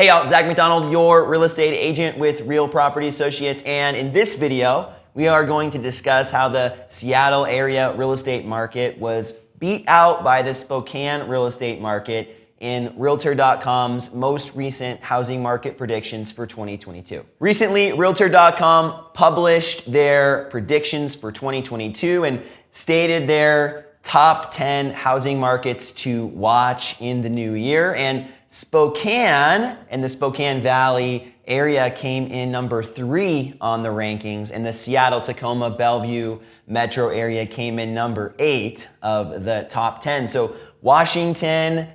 Hey y'all, Zach McDonald, your real estate agent with Real Property Associates, and in this video, we are going to discuss how the Seattle area real estate market was beat out by the Spokane real estate market in Realtor.com's most recent housing market predictions for 2022. Recently, Realtor.com published their predictions for 2022 and stated their top 10 housing markets to watch in the new year. And Spokane and the Spokane Valley area came in number 3 on the rankings, and the Seattle, Tacoma, Bellevue metro area came in number 8 of the top 10. So Washington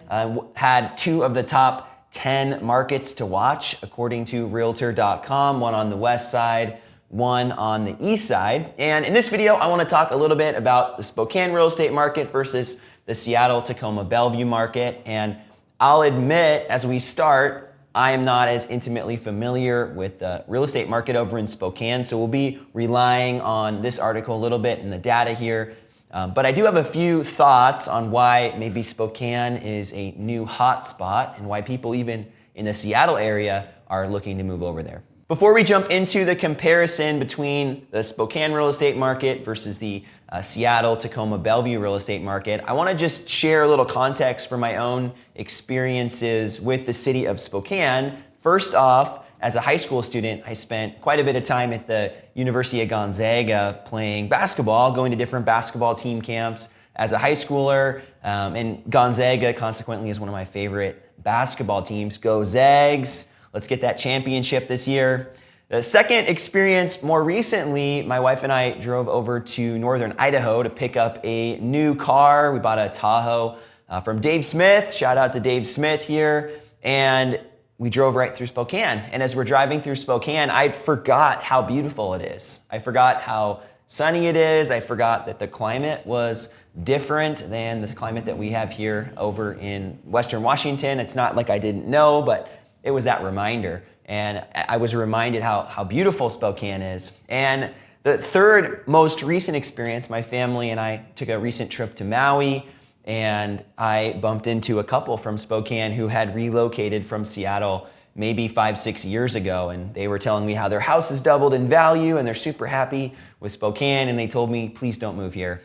had 2 of the top 10 markets to watch, according to Realtor.com, one on the west side, one on the east side. And in this video, I want to talk a little bit about the Spokane real estate market versus the Seattle, Tacoma, Bellevue market. And I'll admit, as we start, I am not as intimately familiar with the real estate market over in Spokane, so we'll be relying on this article a little bit and the data here. But I do have a few thoughts on why maybe Spokane is a new hotspot and why people even in the Seattle area are looking to move over there. Before we jump into the comparison between the Spokane real estate market versus the Seattle, Tacoma, Bellevue real estate market, I want to just share a little context from my own experiences with the city of Spokane. First off, as a high school student, I spent quite a bit of time at the University of Gonzaga playing basketball, going to different basketball team camps as a high schooler, and Gonzaga consequently is one of my favorite basketball teams. Go Zags! Let's get that championship this year. The second experience, more recently, my wife and I drove over to northern Idaho to pick up a new car. We bought a Tahoe from Dave Smith. Shout out to Dave Smith here. And we drove right through Spokane. And as we're driving through Spokane, I forgot how beautiful it is. I forgot how sunny it is. I forgot that the climate was different than the climate that we have here over in Western Washington. It's not like I didn't know, but it was that reminder, and I was reminded how beautiful Spokane is. And the third most recent experience, my family and I took a recent trip to Maui, and I bumped into a couple from Spokane who had relocated from Seattle maybe 5-6 years ago, and they were telling me how their house has doubled in value and they're super happy with Spokane, and they told me, please don't move here.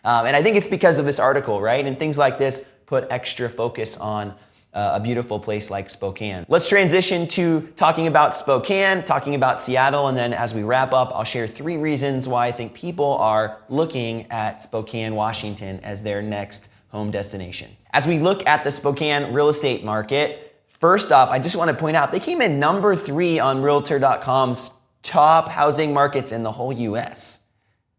And I think it's because of this article, right? And things like this put extra focus on a beautiful place like Spokane. Let's transition to talking about Spokane, talking about Seattle, and then as we wrap up, I'll share 3 reasons why I think people are looking at Spokane, Washington as their next home destination. As we look at the Spokane real estate market, first off, I just want to point out they came in number 3 on Realtor.com's top housing markets in the whole US.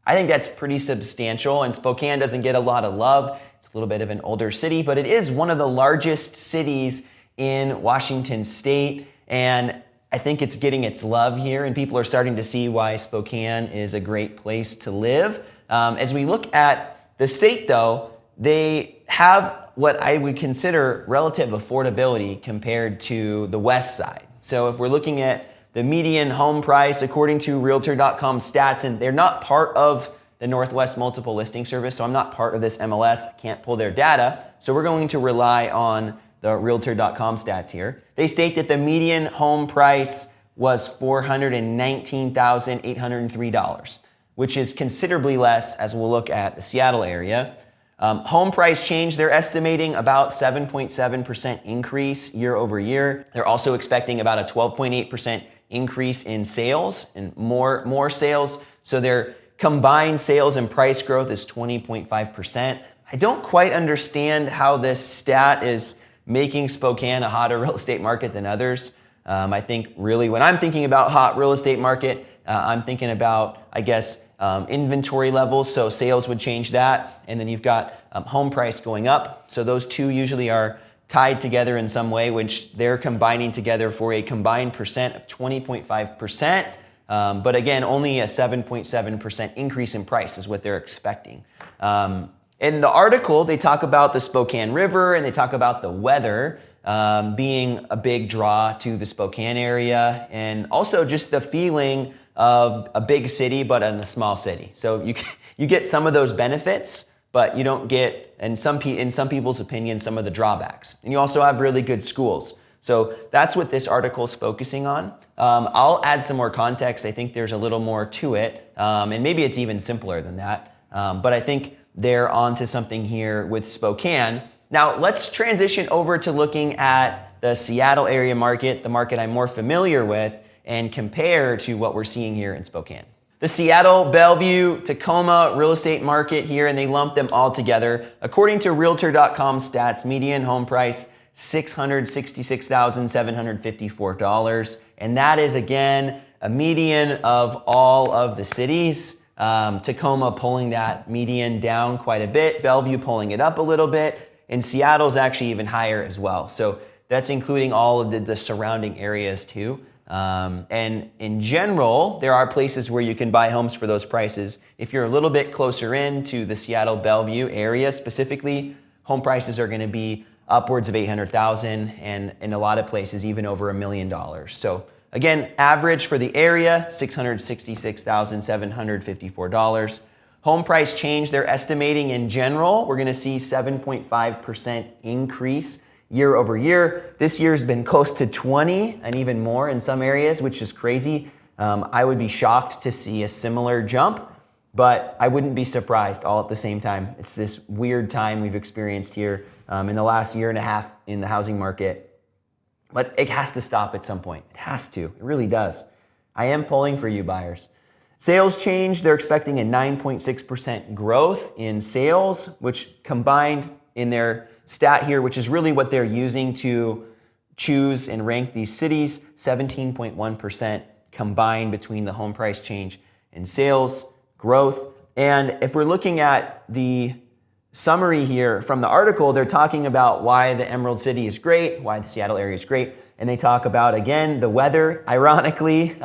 I think that's pretty substantial, and Spokane doesn't get a lot of love. It's a little bit of an older city, but it is one of the largest cities in Washington state, and I think it's getting its love here, and people are starting to see why Spokane is a great place to live. As we look at the state, though, they have what I would consider relative affordability compared to the west side. So if we're looking at the median home price, according to Realtor.com stats, and they're not part of the Northwest Multiple Listing Service, so I'm not part of this MLS, can't pull their data, so we're going to rely on the Realtor.com stats here. They state that the median home price was $419,803, which is considerably less as we'll look at the Seattle area. Home price change, they're estimating about 7.7% increase year over year. They're also expecting about a 12.8% increase in sales and more sales. So their combined sales and price growth is 20.5%. I don't quite understand how this stat is making Spokane a hotter real estate market than others. I think really when I'm thinking about hot real estate market, I'm thinking about, I guess, inventory levels, so sales would change that. And then you've got home price going up. So those two usually are tied together in some way, which they're combining together for a combined percent of 20.5%. But again, only a 7.7% increase in price is what they're expecting. In the article, they talk about the Spokane River and they talk about the weather being a big draw to the Spokane area, and also just the feeling of a big city but in a small city. So you get some of those benefits, but you don't get, in some people's opinion, some of the drawbacks. And you also have really good schools. So that's what this article is focusing on. I'll add some more context. I think there's a little more to it, and maybe it's even simpler than that. But I think they're onto something here with Spokane. Now let's transition over to looking at the Seattle area market, the market I'm more familiar with, and compare to what we're seeing here in Spokane. The Seattle, Bellevue, Tacoma real estate market here, and they lump them all together. According to Realtor.com stats, median home price $666,754. And that is, again, a median of all of the cities. Tacoma pulling that median down quite a bit, Bellevue pulling it up a little bit, and Seattle's actually even higher as well. So that's including all of the surrounding areas too. And in general, there are places where you can buy homes for those prices. If you're a little bit closer in to the Seattle, Bellevue area specifically, home prices are going to be upwards of $800,000, and in a lot of places even over $1 million. So again, average for the area, $666,754. Home price change, they're estimating in general, we're going to see 7.5% increase year over year. This year's been close to 20 and even more in some areas, which is crazy. I would be shocked to see a similar jump, but I wouldn't be surprised all at the same time. It's this weird time we've experienced here in the last year and a half in the housing market. But it has to stop at some point. It has to. It really does. I am pulling for you buyers. Sales change, they're expecting a 9.6% growth in sales, which combined in their stat here, which is really what they're using to choose and rank these cities, 17.1% combined between the home price change and sales growth. And if we're looking at the summary here from the article, they're talking about why the Emerald City is great, why the Seattle area is great. And they talk about, again, the weather, ironically,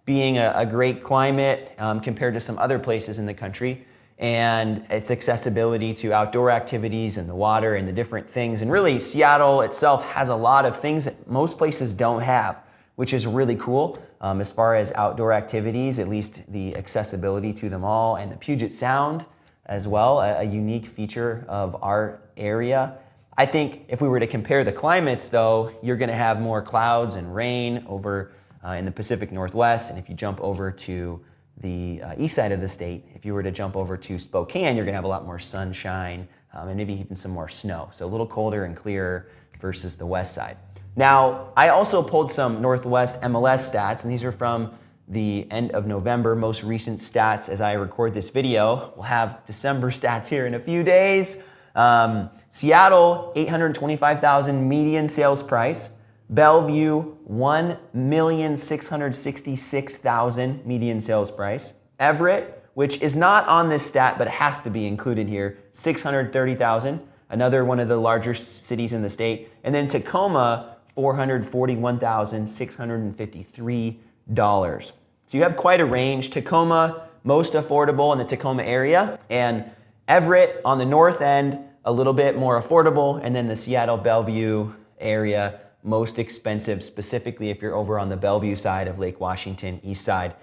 being a great climate compared to some other places in the country, and its accessibility to outdoor activities and the water and the different things. And really, Seattle itself has a lot of things that most places don't have, which is really cool as far as outdoor activities, at least the accessibility to them all, and the Puget Sound as well, a unique feature of our area. I think if we were to compare the climates though, you're gonna have more clouds and rain over in the Pacific Northwest, and if you jump over to the east side of the state, if you were to jump over to Spokane, you're gonna have a lot more sunshine and maybe even some more snow. So a little colder and clearer versus the west side. Now, I also pulled some Northwest MLS stats, and these are from the end of November, most recent stats as I record this video. We'll have December stats here in a few days. Seattle, $825,000 median sales price. Bellevue, $1,666,000 median sales price. Everett, which is not on this stat, but has to be included here, $630,000, another one of the larger cities in the state. And then Tacoma, $441,653. So you have quite a range. Tacoma, most affordable in the Tacoma area, and Everett on the north end, a little bit more affordable, and then the Seattle, Bellevue area, most expensive, specifically if you're over on the Bellevue side of Lake Washington, east side,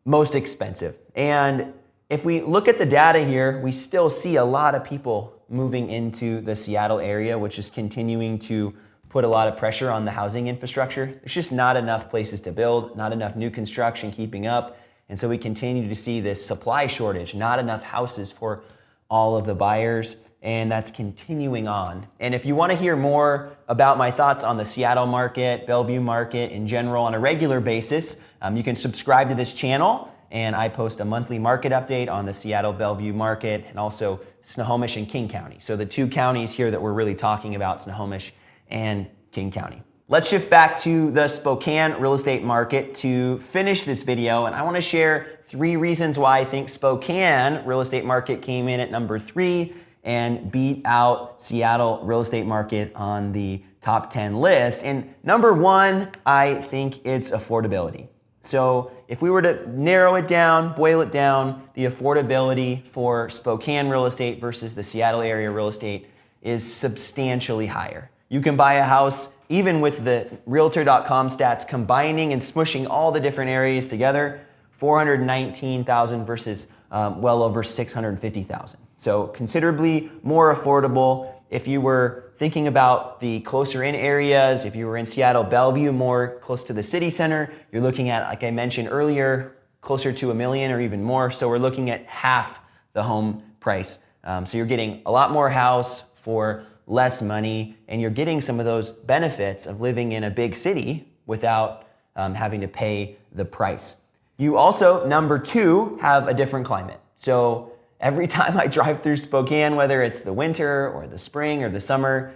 most expensive. And if we look at the data here, we still see a lot of people moving into the Seattle area, which is continuing to put a lot of pressure on the housing infrastructure. There's just not enough places to build, not enough new construction keeping up. And so we continue to see this supply shortage, not enough houses for all of the buyers, and that's continuing on. And if you want to hear more about my thoughts on the Seattle market, Bellevue market in general on a regular basis, you can subscribe to this channel, and I post a monthly market update on the Seattle, Bellevue market, and also Snohomish and King County. So the two counties here that we're really talking about, Snohomish and King County. Let's shift back to the Spokane real estate market to finish this video, and I want to share 3 reasons why I think Spokane real estate market came in at number 3 and beat out Seattle real estate market on the top 10 list. And number 1, I think it's affordability. So if we were to narrow it down, boil it down, the affordability for Spokane real estate versus the Seattle area real estate is substantially higher. You can buy a house, even with the Realtor.com stats combining and smushing all the different areas together, $419,000 versus well over $650,000. So considerably more affordable. If you were thinking about the closer in areas, if you were in Seattle, Bellevue, more close to the city center, you're looking at, like I mentioned earlier, closer to $1 million or even more. So we're looking at half the home price. So you're getting a lot more house for less money, and you're getting some of those benefits of living in a big city without having to pay the price. You also, number two, have a different climate. So every time I drive through Spokane, whether it's the winter or the spring or the summer,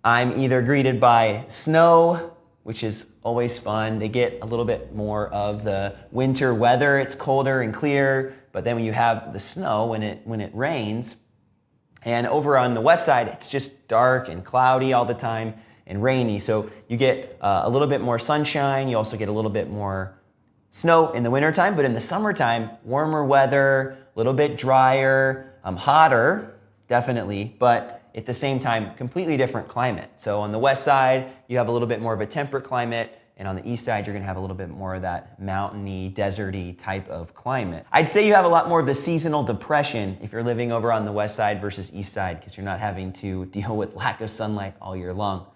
I'm either greeted by snow, which is always fun. They get a little bit more of the winter weather. It's colder and clear, but then when you have the snow, when it rains, and over on the west side, it's just dark and cloudy all the time and rainy. So you get a little bit more sunshine. You also get a little bit more snow in the wintertime, but in the summertime, warmer weather, a little bit drier, hotter, definitely, but at the same time, completely different climate. So on the west side, you have a little bit more of a temperate climate, and on the east side, you're gonna have a little bit more of that mountainy, deserty type of climate. I'd say you have a lot more of the seasonal depression if you're living over on the west side versus east side, because you're not having to deal with lack of sunlight all year long.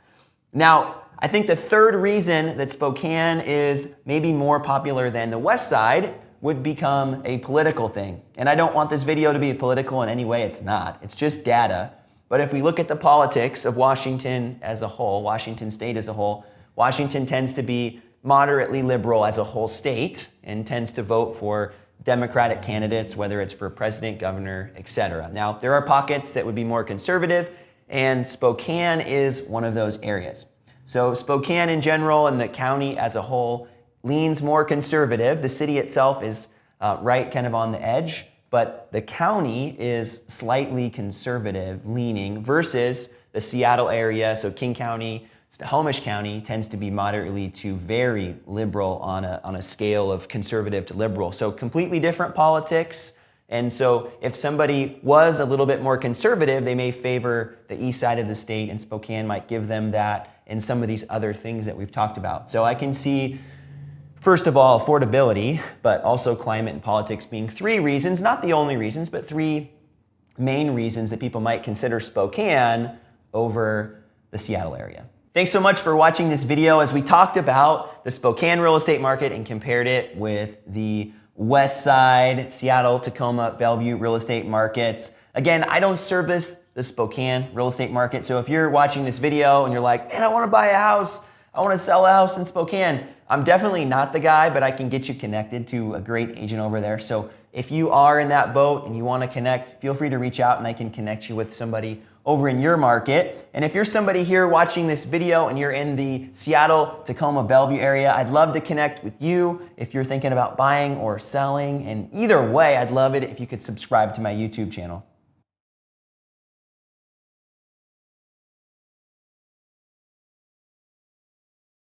Now, I think the third reason that Spokane is maybe more popular than the west side would become a political thing. And I don't want this video to be political in any way, it's not. It's just data. But if we look at the politics of Washington as a whole, Washington state as a whole, Washington tends to be moderately liberal as a whole state and tends to vote for Democratic candidates, whether it's for president, governor, etc. Now, there are pockets that would be more conservative, and Spokane is one of those areas. So Spokane in general and the county as a whole leans more conservative. The city itself is right kind of on the edge, but the county is slightly conservative leaning versus the Seattle area. So King County, Snohomish County tends to be moderately to very liberal on a scale of conservative to liberal. So completely different politics. And so if somebody was a little bit more conservative, they may favor the east side of the state, and Spokane might give them that and some of these other things that we've talked about. So I can see, first of all, affordability, but also climate and politics being three reasons, not the only reasons, but three main reasons that people might consider Spokane over the Seattle area. Thanks so much for watching this video as we talked about the Spokane real estate market and compared it with the West Side, Seattle, Tacoma, Bellevue real estate markets. Again, I don't service the Spokane real estate market, so if you're watching this video and you're like, man, I want to buy a house, I want to sell a house in Spokane, I'm definitely not the guy, but I can get you connected to a great agent over there. So if you are in that boat and you want to connect, feel free to reach out and I can connect you with somebody over in your market. And if you're somebody here watching this video and you're in the Seattle, Tacoma, Bellevue area, I'd love to connect with you if you're thinking about buying or selling. And either way, I'd love it if you could subscribe to my YouTube channel.